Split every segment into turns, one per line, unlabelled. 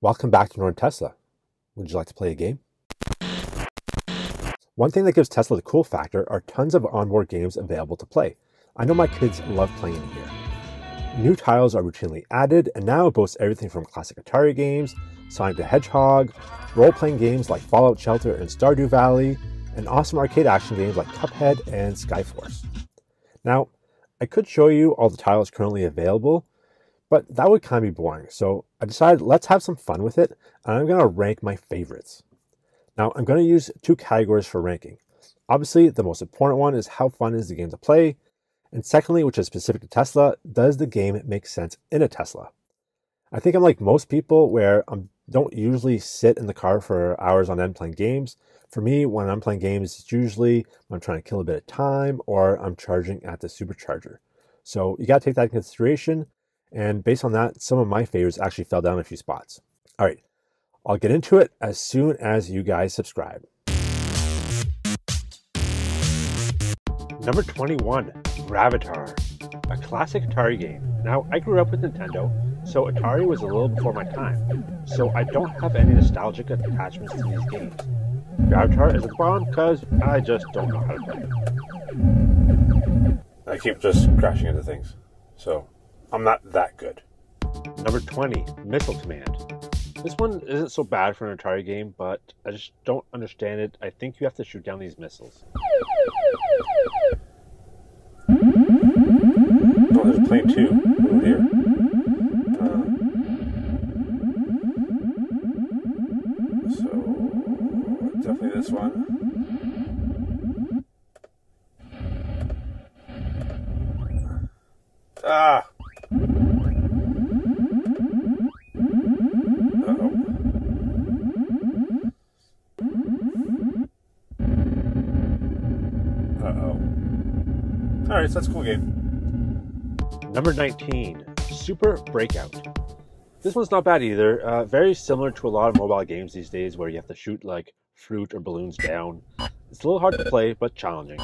Welcome back to Northern Tesla. Would you like to play a game? One thing that gives Tesla the cool factor are tons of onboard games available to play. I know my kids love playing in here. New titles are routinely added, and now it boasts everything from classic Atari games, Sonic the Hedgehog, role-playing games like Fallout Shelter and Stardew Valley, and awesome arcade action games like Cuphead and Skyforce. Now, I could show you all the titles currently available, but that would kind of be boring, so I decided let's have some fun with it, and I'm going to rank my favorites. Now, I'm going to use two categories for ranking. Obviously, the most important one is how fun is the game to play, and secondly, which is specific to Tesla, does the game make sense in a Tesla? I think I'm like most people where I don't usually sit in the car for hours on end playing games. For me, when I'm playing games, it's usually I'm trying to kill a bit of time or I'm charging at the supercharger. So you got to take that into consideration. And based on that, some of my favorites actually fell down a few spots. All right, I'll get into it as soon as you guys subscribe. Number 21, Gravitar, a classic Atari game. Now, I grew up with Nintendo, so Atari was a little before my time, so I don't have any nostalgic attachments to these games. Gravitar is at the bottom because I just don't know how to play it.
I keep just crashing into things, so I'm not that good.
Number 20, Missile Command. This one isn't so bad for an Atari game, but I just don't understand it. I think you have to shoot down these missiles.
Oh, there's a plane too over here. So definitely this one. Ah! Uh-oh. Uh-oh. Alright, so that's a cool game.
Number 19, Super Breakout. This one's not bad either. Very similar to a lot of mobile games these days where you have to shoot like fruit or balloons down. It's a little hard to play, but challenging.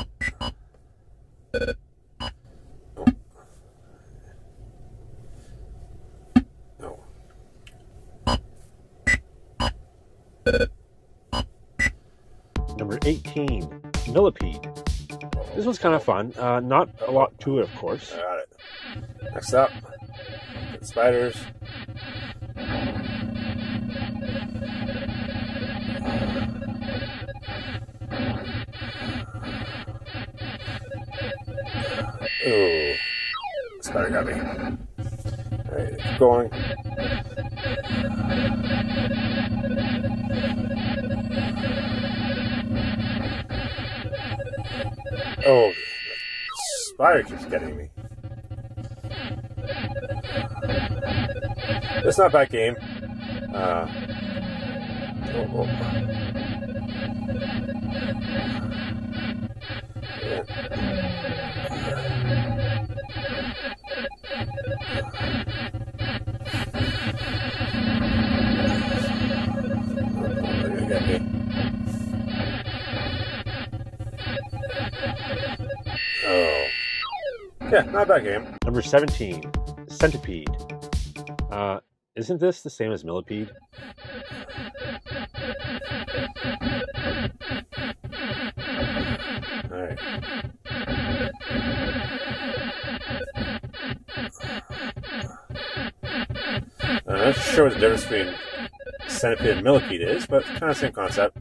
Number 18, Millipede. This one's kind of fun. Not a lot to it, of course.
Got it. Next up, spiders. Ooh, spider got me. All right, keep going. Oh, spider keeps getting me. It's not a bad game. Oh. Yeah. Oh. Yeah, not a bad game.
Number 17, Centipede. Isn't this the same as Millipede?
Alright. I'm not sure what the difference between Centipede and Millipede is, but it's kind of the same concept.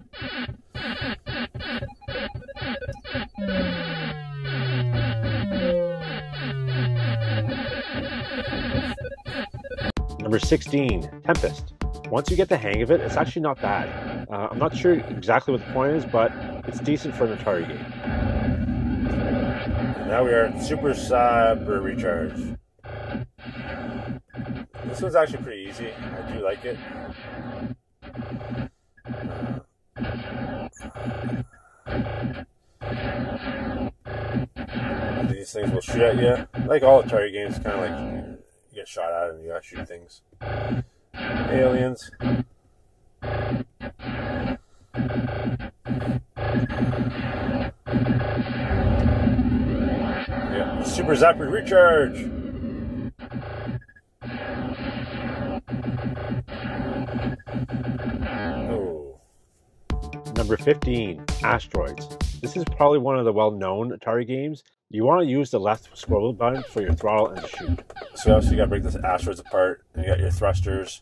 Number 16, Tempest. Once you get the hang of it, it's actually not bad. I'm not sure exactly what the point is, but it's decent for an Atari game.
And now we are at Super Cyber Recharge. This one's actually pretty easy. I do like it. These things will shoot at you. Like all Atari games, kind of like you get shot at and you gotta shoot things. Aliens. Yeah, Super Zapper Recharge.
Number 15, Asteroids. This is probably one of the well-known Atari games. You want to use the left scroll wheel button for your throttle and shoot.
So obviously you gotta break this asteroids apart, and you got your thrusters.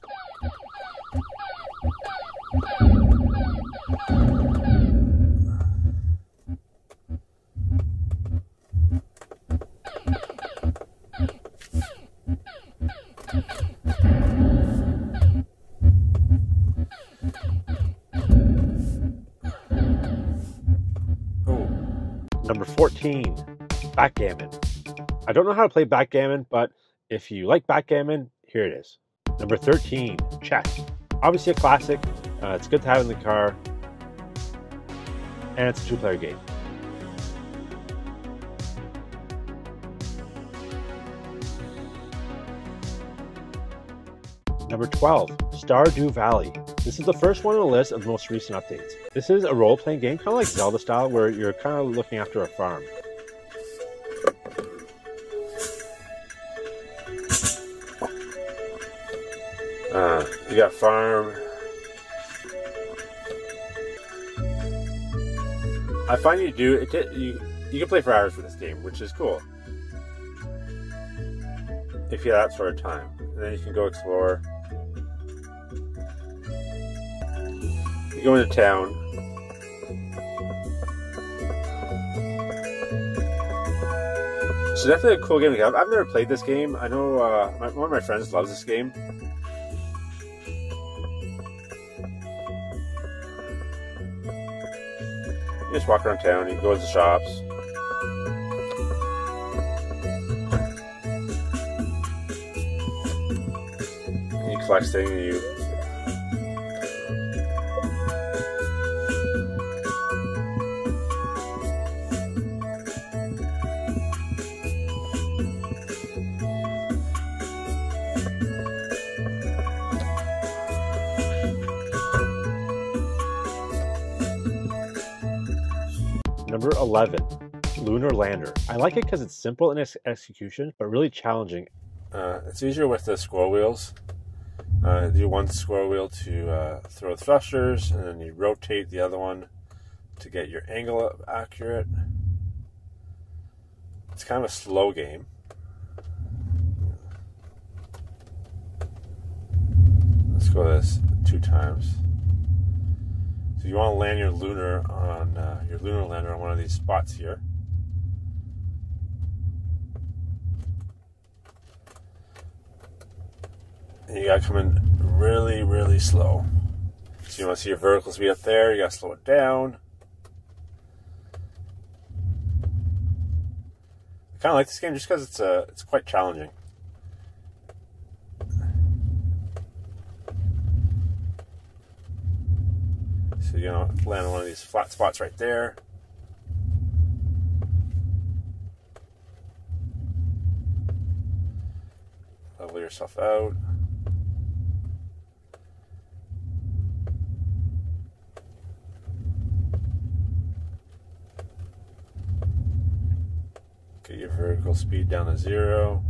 Number 14, Backgammon. I don't know how to play backgammon, but if you like backgammon, here it is. Number 13, Chess. Obviously a classic. It's good to have in the car. And it's a two-player game. Number 12, Stardew Valley. This is the first one on the list of the most recent updates. This is a role-playing game, kind of like Zelda style, where you're kind of looking after a farm.
You got farm. I find you can play for hours with this game, which is cool. If you have that sort of time. And then you can go explore. You go into town. It's definitely a cool game to have. I've never played this game. I know one of my friends loves this game. You just walk around town, you can go to the shops. And you collect things and you...
Number 11, Lunar Lander. I like it because it's simple in its execution, but really challenging.
It's easier with the scroll wheels. You do one scroll wheel to throw thrusters, and then you rotate the other one to get your angle accurate. It's kind of a slow game. Let's go this 2 times. So you want to land your lunar lander on one of these spots here. And you gotta come in really, really slow. So you want to see your vertical speed up there, you gotta slow it down. I kinda like this game just because it's quite challenging. So you know, land on one of these flat spots right there. Level yourself out. Get your vertical speed down to 0.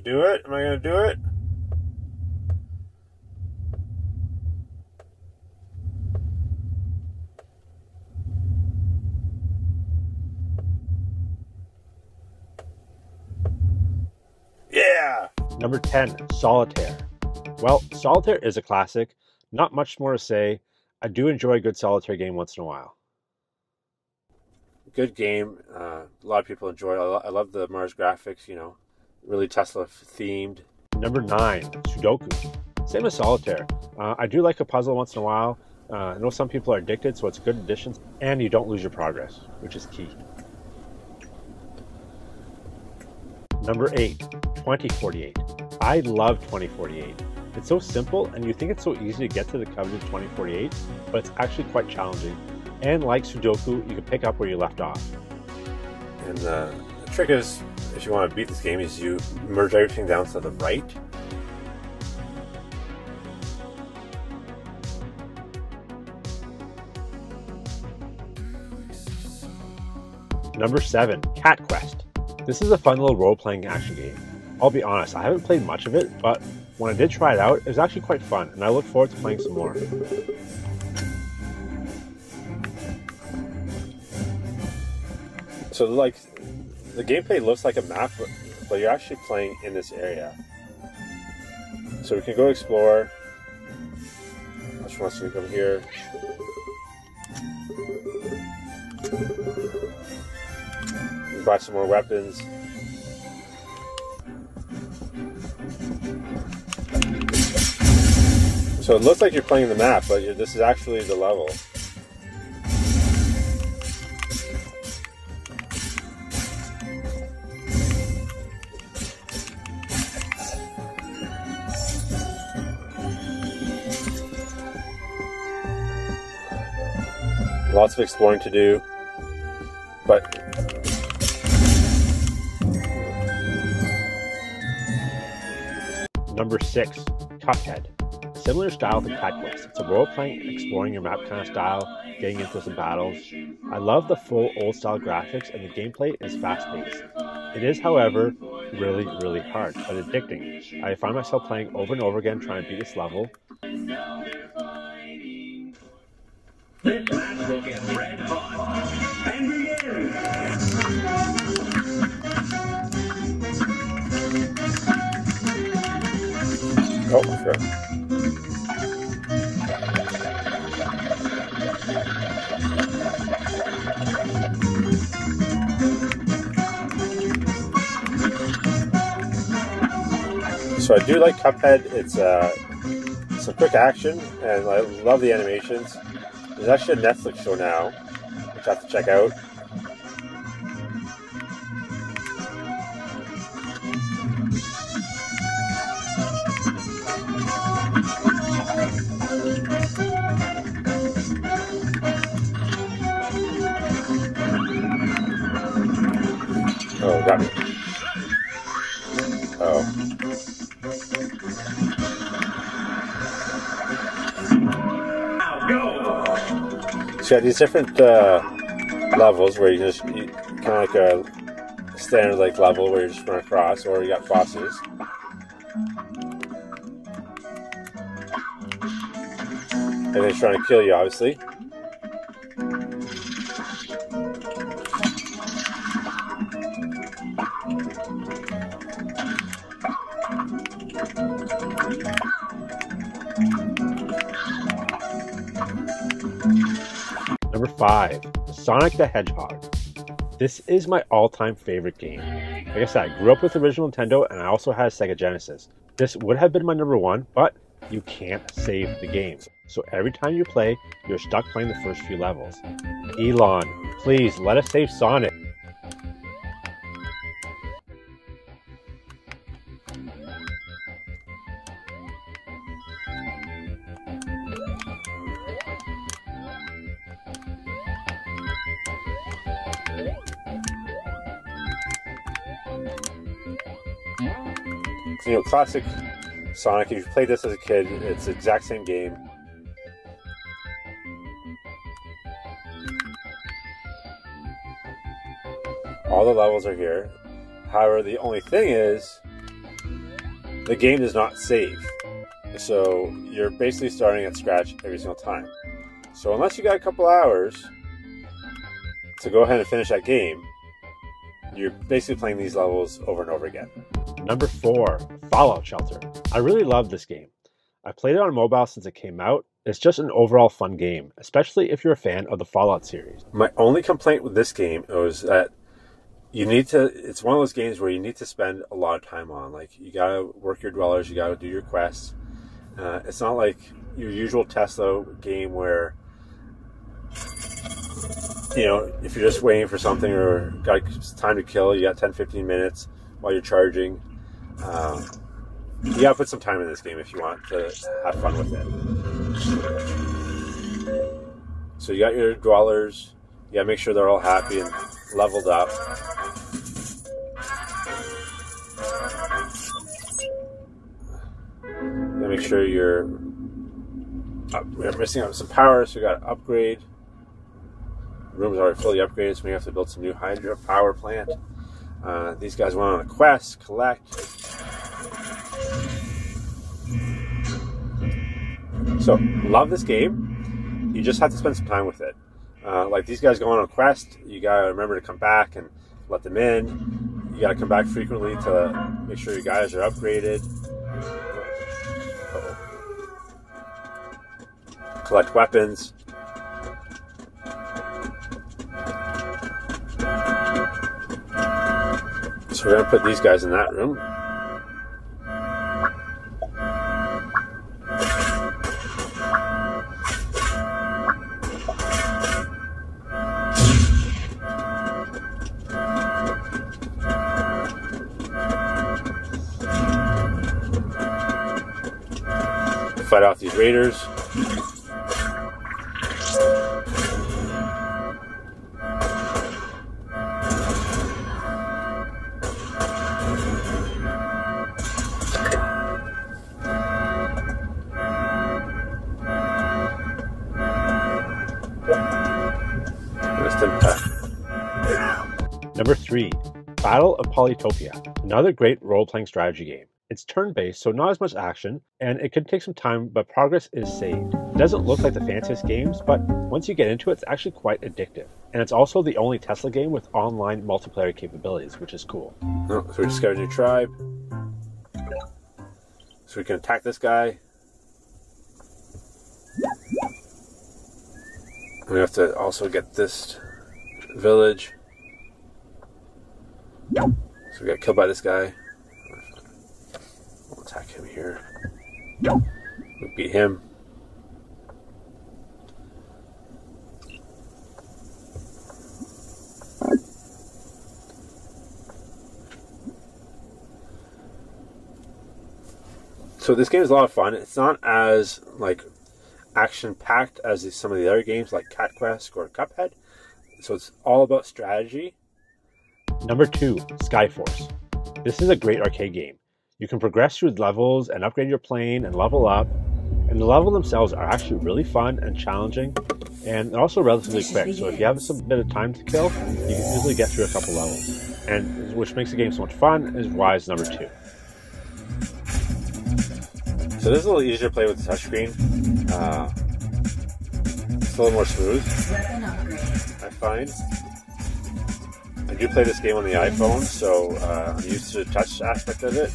Do it? Am I going to do it? Yeah!
Number 10, Solitaire. Well, Solitaire is a classic. Not much more to say. I do enjoy a good Solitaire game once in a while.
Good game. A lot of people enjoy it. I love the Mars graphics, you know. Really Tesla themed.
Number 9, Sudoku. Same as Solitaire. I do like a puzzle once in a while. I know some people are addicted, so it's a good addition. And you don't lose your progress, which is key. Number 8, 2048. I love 2048. It's so simple, and you think it's so easy to get to the coveted 2048, but it's actually quite challenging. And like Sudoku, you can pick up where you left off.
And the trick is, if you want to beat this game, is you merge everything down to the right.
Number 7, Cat Quest. This is a fun little role-playing action game. I'll be honest, I haven't played much of it, but when I did try it out, it was actually quite fun, and I look forward to playing some more.
So like, the gameplay looks like a map, but you're actually playing in this area. So we can go explore. Which wants to come here? We buy some more weapons. So it looks like you're playing the map, but this is actually the level. Lots of exploring to do, but
Number 6, Cuphead. Similar style to Cat Quest. It's a role-playing, exploring your map kind of style, getting into some battles. I love the full old-style graphics, and the gameplay is fast-paced. It is, however, really, really hard, but addicting. I find myself playing over and over again trying to beat this level.
This match will get red hot and begin.
oh, sure. So I do like Cuphead. It's some quick action, and I love the animations. There's actually a Netflix show now, which I have to check out. Oh, got me. Oh. So you have these different levels where you kind of like a standard like level where you just run across, or you got bosses. And they're trying to kill you, obviously.
Number 5, Sonic the Hedgehog. This is my all-time favorite game. Like I said, I grew up with original Nintendo, and I also had a Sega Genesis. This would have been my number 1, but you can't save the game. So every time you play, you're stuck playing the first few levels. Elon, please let us save Sonic.
You know, classic Sonic. If you played this as a kid, it's the exact same game. All the levels are here. However, the only thing is, the game does not save. So you're basically starting at scratch every single time. So unless you got a couple hours to go ahead and finish that game, you're basically playing these levels over and over again.
Number 4, Fallout Shelter. I really love this game. I played it on mobile since it came out. It's just an overall fun game, especially if you're a fan of the Fallout series.
My only complaint with this game was that it's one of those games where you need to spend a lot of time on. Like, you gotta work your dwellers, you gotta do your quests. It's not like your usual Tesla game where, you know, if you're just waiting for something or got time to kill, you got 10-15 minutes while you're charging. You gotta put some time in this game if you want to have fun with it. So you got your dwellers. You gotta make sure they're all happy and leveled up. You gotta make sure we're missing out some power, so we gotta upgrade. The room's already fully upgraded, so we have to build some new hydro power plant. These guys went on a quest, collect. So, love this game. You just have to spend some time with it. Like these guys go on a quest, you gotta remember to come back and let them in. You gotta come back frequently to make sure your guys are upgraded. Collect weapons. So we're gonna put these guys in that room. Fight off these raiders.
Number 3, Battle of Polytopia, another great role-playing strategy game. It's turn-based, so not as much action, and it can take some time, but progress is saved. It doesn't look like the fanciest games, but once you get into it, it's actually quite addictive. And it's also the only Tesla game with online multiplayer capabilities, which is cool.
Oh, so we discovered a new tribe. So we can attack this guy. We have to also get this village. So we got killed by this guy. We'll attack him here. We beat him. So this game is a lot of fun. It's not as like action-packed as some of the other games like Cat Quest or Cuphead. So it's all about strategy.
Number 2, Skyforce. This is a great arcade game. You can progress through levels and upgrade your plane and level up. And the levels themselves are actually really fun and challenging, and they're also relatively quick. So if you have some bit of time to kill, you can easily get through a couple levels. And which makes the game so much fun is why it's number 2.
So this is a little easier to play with the touchscreen. It's a little more smooth, I find. I do play this game on the iPhone, so I'm used to the touch aspect of it.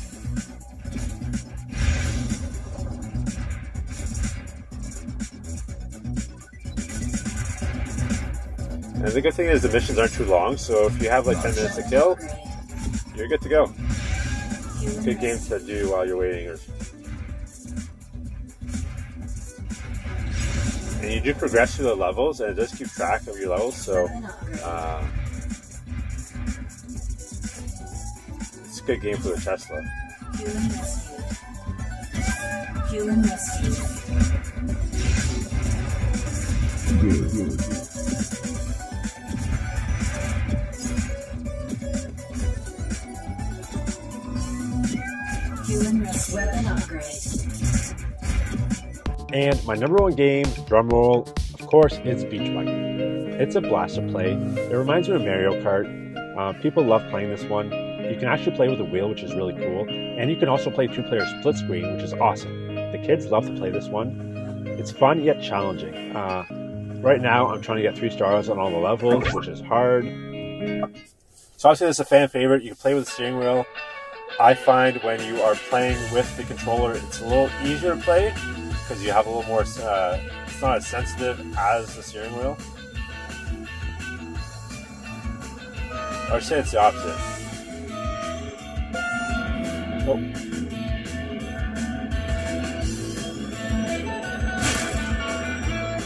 And the good thing is the missions aren't too long, so if you have like 10 minutes to kill, you're good to go. Good game to do while you're waiting. And you do progress through the levels, and it does keep track of your levels, so it's a good game for the Tesla.
Weapon upgrade.
And my number 1 game, drumroll, of course, is Beach Buggy. It's a blast to play. It reminds me of Mario Kart. People love playing this one. You can actually play with a wheel, which is really cool. And you can also play 2-player split screen, which is awesome. The kids love to play this one. It's fun yet challenging. Right now, I'm trying to get 3 stars on all the levels, which is hard.
So obviously this is a fan favorite. You can play with the steering wheel. I find when you are playing with the controller, it's a little easier to play because you have a little more, it's not as sensitive as the steering wheel. I would say it's the opposite. Oh.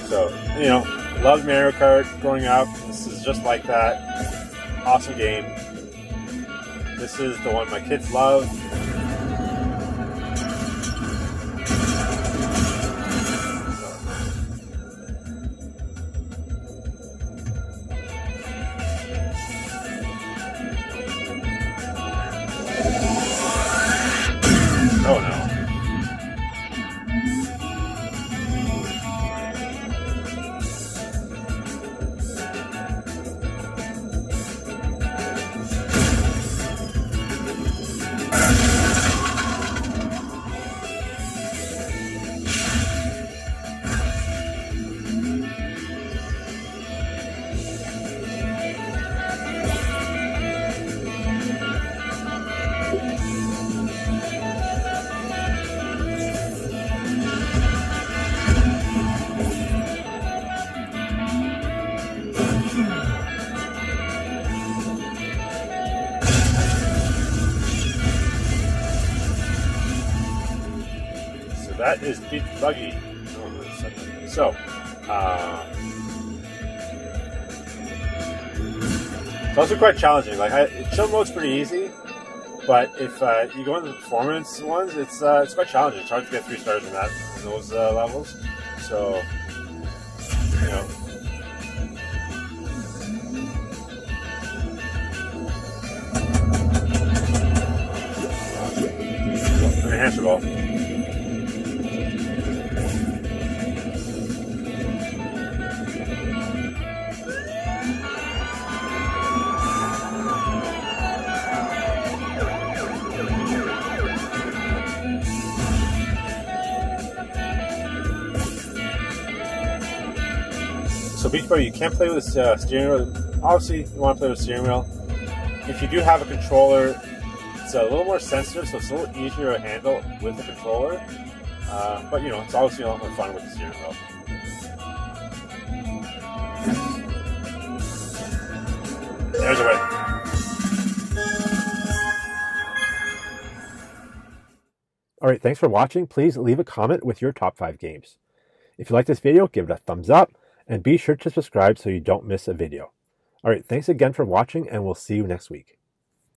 So, you know, loved Mario Kart growing up. This is just like that. Awesome game. This is the one my kids love. that is Beat Buggy. So, it's also quite challenging. Like, chill mode's pretty easy, but if you go into the performance ones, it's quite challenging. It's hard to get 3 stars in those levels. So, you know. Hamster ball. So Beach Buggy, you can't play with the steering wheel. Obviously, you want to play with the steering wheel. If you do have a controller, it's a little more sensitive, so it's a little easier to handle with the controller. But you know, it's obviously a lot more fun with the steering wheel. There's a win.
Alright, thanks for watching. Please leave a comment with your top 5 games. If you like this video, give it a thumbs up, and be sure to subscribe so you don't miss a video. Alright, thanks again for watching, and we'll see you next week.